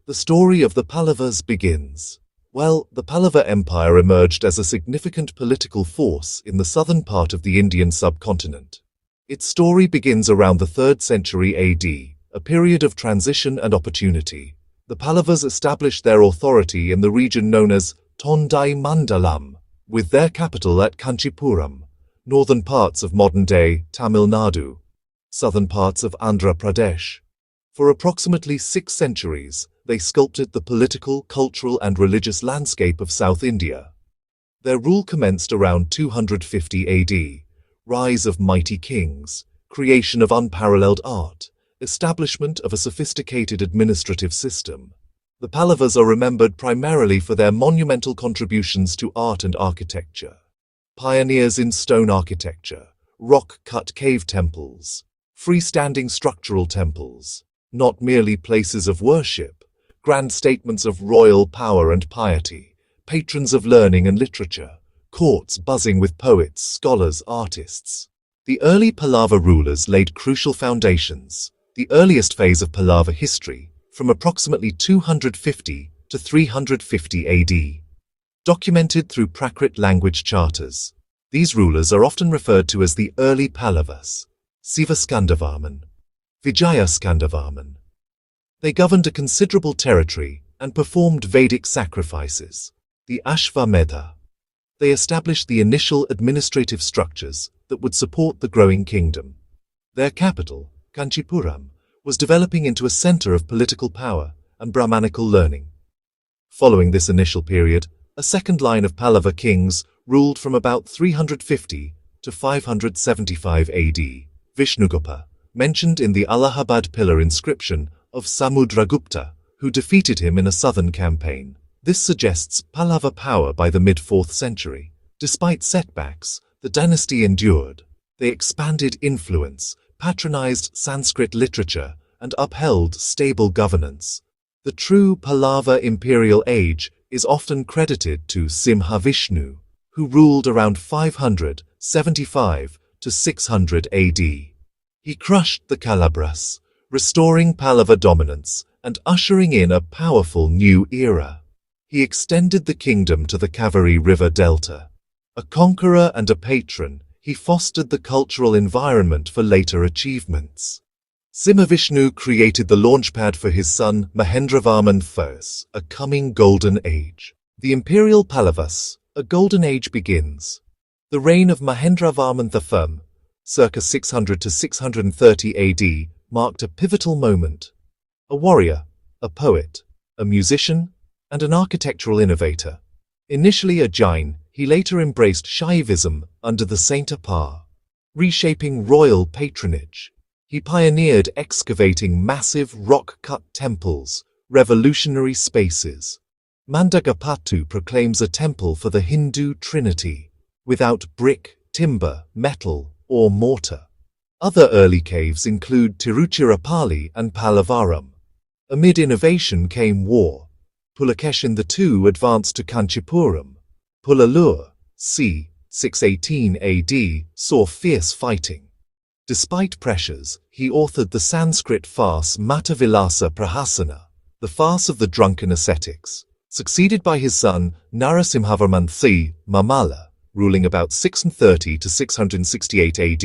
The story of the Pallavas begins. Well, the Pallava Empire emerged as a significant political force in the southern part of the Indian subcontinent. Its story begins around the 3rd century AD, a period of transition and opportunity. The Pallavas established their authority in the region known as Tondai Mandalam, with their capital at Kanchipuram, northern parts of modern-day Tamil Nadu, southern parts of Andhra Pradesh. For approximately 6 centuries, they sculpted the political, cultural and religious landscape of South India. Their rule commenced around 250 AD, rise of mighty kings, creation of unparalleled art, establishment of a sophisticated administrative system. The Pallavas are remembered primarily for their monumental contributions to art and architecture. Pioneers in stone architecture, rock-cut cave temples, freestanding structural temples, not merely places of worship, grand statements of royal power and piety, patrons of learning and literature, courts buzzing with poets, scholars, artists. The early Pallava rulers laid crucial foundations. The earliest phase of Pallava history, from approximately 250 to 350 AD, documented through Prakrit language charters. These rulers are often referred to as the early Pallavas, Sivaskandavarman, Vijayaskandavarman. They governed a considerable territory and performed Vedic sacrifices, the Ashvamedha. They established the initial administrative structures that would support the growing kingdom. Their capital, Kanchipuram, was developing into a center of political power and Brahmanical learning. Following this initial period, a second line of Pallava kings ruled from about 350 to 575 AD. Vishnugupta, mentioned in the Allahabad pillar inscription of Samudragupta, who defeated him in a southern campaign. This suggests Pallava power by the mid-4th century. Despite setbacks, the dynasty endured. They expanded influence, patronized Sanskrit literature, and upheld stable governance. The true Pallava imperial age is often credited to Simhavishnu, who ruled around 575 to 600 AD. He crushed the Kalabras, restoring Pallava dominance and ushering in a powerful new era. He extended the kingdom to the Kaveri River Delta. A conqueror and a patron, he fostered the cultural environment for later achievements. Simhavishnu created the launchpad for his son Mahendravarman I, a coming golden age. The imperial Pallavas, a golden age begins. The reign of Mahendravarman I, circa 600 to 630 AD, marked a pivotal moment. A warrior, a poet, a musician, and an architectural innovator. Initially a Jain, he later embraced Shaivism under the Saint Apar, reshaping royal patronage. He pioneered excavating massive rock-cut temples, revolutionary spaces. Mandagapattu proclaims a temple for the Hindu trinity, without brick, timber, metal, or mortar. Other early caves include Tiruchirappalli and Pallavaram. Amid innovation came war. Pulakeshin II advanced to Kanchipuram. Pulalur, c. 618 AD, saw fierce fighting. Despite pressures, he authored the Sanskrit farce Matavilasa Prahasana, the farce of the drunken ascetics, succeeded by his son Narasimhavarman III, Mamala, ruling about 630 to 668 AD.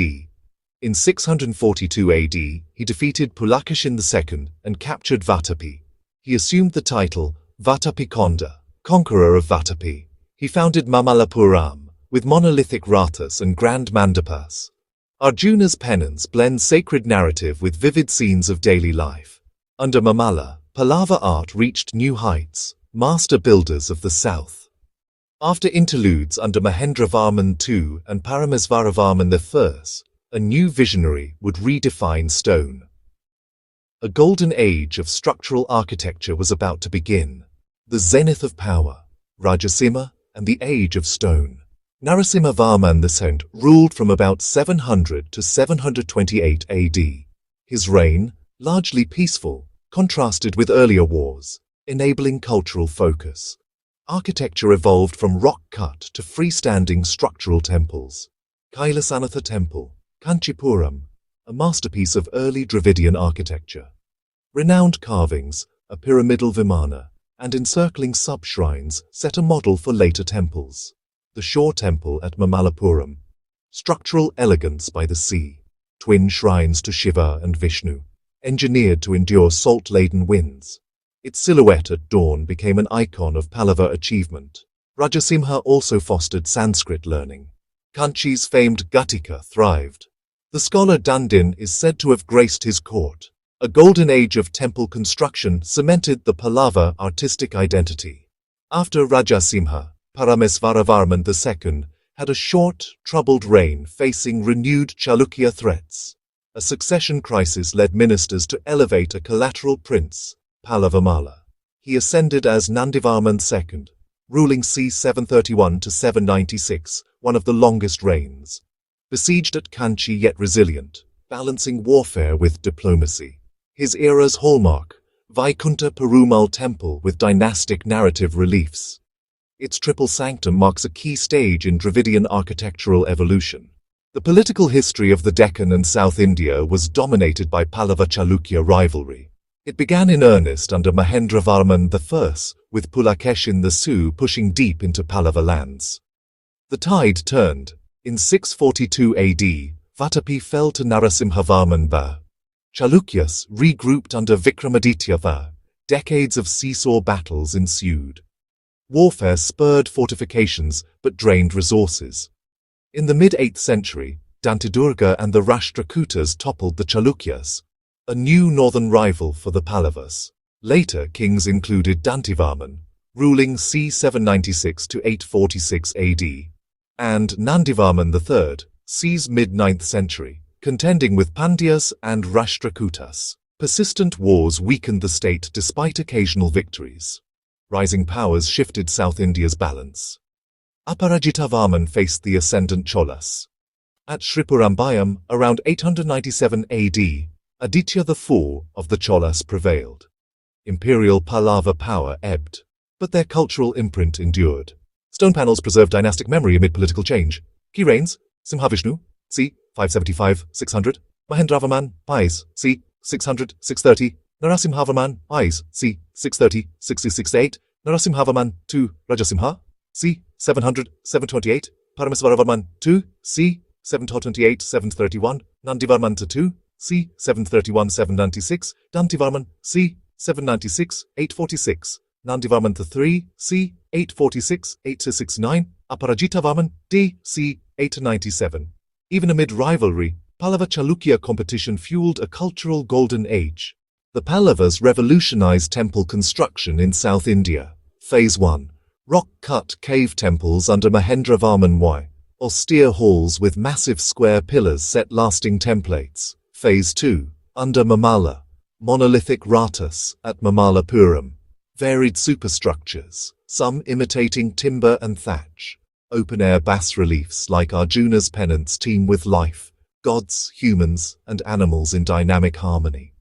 In 642 AD, he defeated Pulakeshin II and captured Vatapi. He assumed the title Vatapikonda, conqueror of Vatapi. He founded Mamalapuram, with monolithic rathas and grand mandapas. Arjuna's penance blends sacred narrative with vivid scenes of daily life. Under Mamala, Pallava art reached new heights, master builders of the south. After interludes under Mahendravarman II and Paramesvaravarman I, a new visionary would redefine stone. A golden age of structural architecture was about to begin. The zenith of power, Rajasimha, and the age of stone. Narasimhavarman II ruled from about 700 to 728 AD. His reign, largely peaceful, contrasted with earlier wars, enabling cultural focus. Architecture evolved from rock-cut to freestanding structural temples. Kailasanatha Temple, Kanchipuram, a masterpiece of early Dravidian architecture. Renowned carvings, a pyramidal vimana, and encircling sub-shrines set a model for later temples. The shore temple at Mamallapuram, structural elegance by the sea, twin shrines to Shiva and Vishnu, engineered to endure salt-laden winds. Its silhouette at dawn became an icon of Pallava achievement. Rajasimha also fostered Sanskrit learning. Kanchi's famed Gatika thrived. The scholar Dandin is said to have graced his court. A golden age of temple construction cemented the Pallava artistic identity. After Rajasimha, Paramesvaravarman II had a short, troubled reign facing renewed Chalukya threats. A succession crisis led ministers to elevate a collateral prince, Pallavamala. He ascended as Nandivarman II, ruling c. 731 to 796, one of the longest reigns. Besieged at Kanchi yet resilient, balancing warfare with diplomacy. His era's hallmark, Vaikunta Perumal Temple with dynastic narrative reliefs. Its triple sanctum marks a key stage in Dravidian architectural evolution. The political history of the Deccan and South India was dominated by Pallava-Chalukya rivalry. It began in earnest under Mahendravarman I, with Pulakeshin II pushing deep into Pallava lands. The tide turned. In 642 AD, Vatapi fell to Narasimhavarman I. Chalukyas regrouped under Vikramaditya I. Decades of seesaw battles ensued. Warfare spurred fortifications but drained resources. In the mid-8th century, Dantidurga and the Rashtrakutas toppled the Chalukyas, a new northern rival for the Pallavas. Later kings included Dantivarman, ruling c. 796 to 846 AD, and Nandivarman III, c's mid-9th century, contending with Pandyas and Rashtrakutas. Persistent wars weakened the state despite occasional victories. Rising powers shifted South India's balance. Aparajitavarman faced the ascendant Cholas. At Sripurambayam, around 897 AD, Aditya IV of the Cholas prevailed. Imperial Pallava power ebbed, but their cultural imprint endured. Stone panels preserved dynastic memory amid political change. Key reigns: Simhavishnu, c. 575-600, Mahendravarman, Is, c. 600-630, Narasimhavarman, Is, c. 630-668, Narasimhavarman II, Rajasimha, c. 700-728, Paramesvaravarman II, c. 728-731, Nandivarman II, c. 731-796, Dantivarman, c. 796-846, Nandivarman III, c. 846-869, Aparajitavarman, d. c. 897. Even amid rivalry, Pallava-Chalukya competition fueled a cultural golden age. The Pallavas revolutionized temple construction in South India. Phase 1. Rock-cut cave temples under Mahendravarman I. Austere halls with massive square pillars set lasting templates. Phase 2. Under Mamalla. Monolithic ratas at Mamallapuram. Varied superstructures, some imitating timber and thatch. Open-air bas-reliefs like Arjuna's pennants teem with life, gods, humans, and animals in dynamic harmony.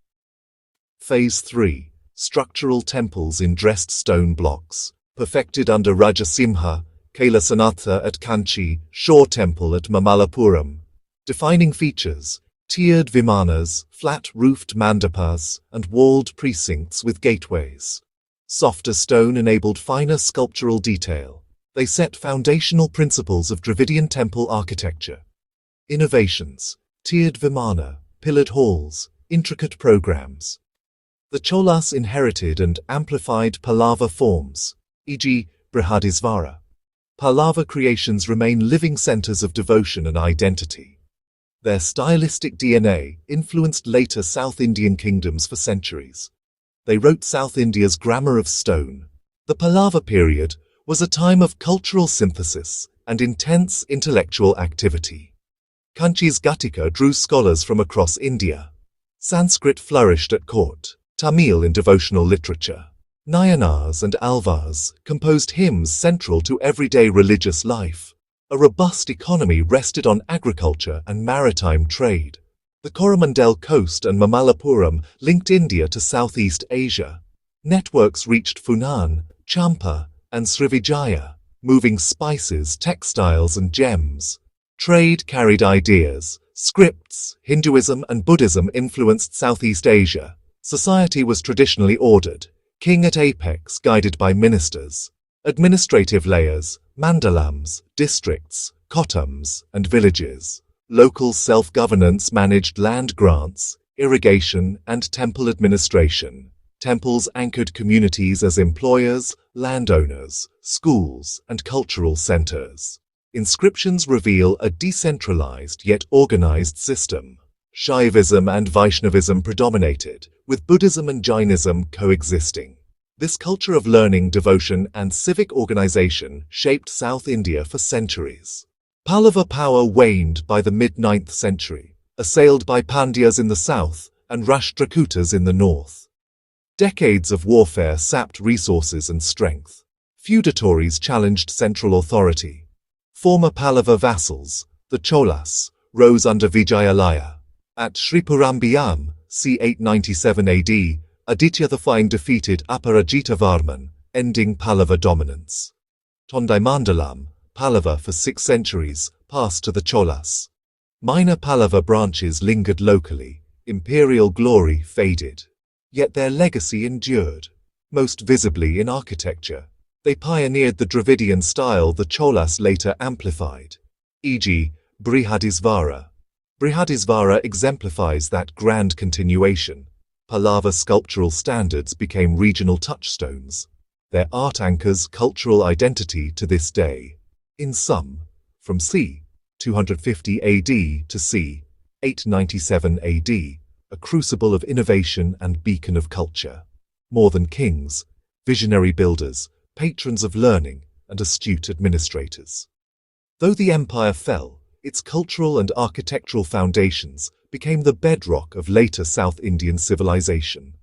Phase 3. Structural temples in dressed stone blocks, perfected under Rajasimha, Kailasanatha at Kanchi, Shore Temple at Mamallapuram. Defining features: tiered vimanas, flat-roofed mandapas, and walled precincts with gateways. Softer stone enabled finer sculptural detail. They set foundational principles of Dravidian temple architecture. Innovations: tiered vimana, pillared halls, intricate programs. The Cholas inherited and amplified Pallava forms, e.g. Brihadisvara. Pallava creations remain living centers of devotion and identity. Their stylistic DNA influenced later South Indian kingdoms for centuries. They wrote South India's grammar of stone. The Pallava period was a time of cultural synthesis and intense intellectual activity. Kanchi's Gatika drew scholars from across India. Sanskrit flourished at court, Tamil in devotional literature. Nayanars and Alvars composed hymns central to everyday religious life. A robust economy rested on agriculture and maritime trade. The Coromandel coast and Mamallapuram linked India to Southeast Asia. Networks reached Funan, Champa, and Srivijaya, moving spices, textiles, and gems. Trade carried ideas, scripts. Hinduism and Buddhism influenced Southeast Asia. Society was traditionally ordered, King at apex guided by ministers. Administrative layers, mandalams, districts, kotams, and villages. Local self-governance managed land grants, irrigation, and temple administration. Temples anchored communities as employers, landowners, schools, and cultural centers. Inscriptions reveal a decentralized yet organized system. Shaivism and Vaishnavism predominated, with Buddhism and Jainism coexisting. This culture of learning, devotion, and civic organization shaped South India for centuries. Pallava power waned by the mid-9th century, assailed by Pandyas in the south and Rashtrakutas in the north. Decades of warfare sapped resources and strength. Feudatories challenged central authority. Former Pallava vassals, the Cholas, rose under Vijayalaya. At Sripurambiam, c. 897 AD, Aditya the Fine defeated Aparajitavarman, ending Pallava dominance. Tondaimandalam, Pallava for 6 centuries, passed to the Cholas. Minor Pallava branches lingered locally, imperial glory faded. Yet their legacy endured, most visibly in architecture. They pioneered the Dravidian style the Cholas later amplified, e.g., Brihadisvara. Brihadisvara exemplifies that grand continuation. Pallava sculptural standards became regional touchstones. Their art anchors cultural identity to this day. In sum, from c. 250 AD to c. 897 AD, a crucible of innovation and beacon of culture. More than kings, visionary builders, patrons of learning, and astute administrators. Though the empire fell, its cultural and architectural foundations became the bedrock of later South Indian civilization.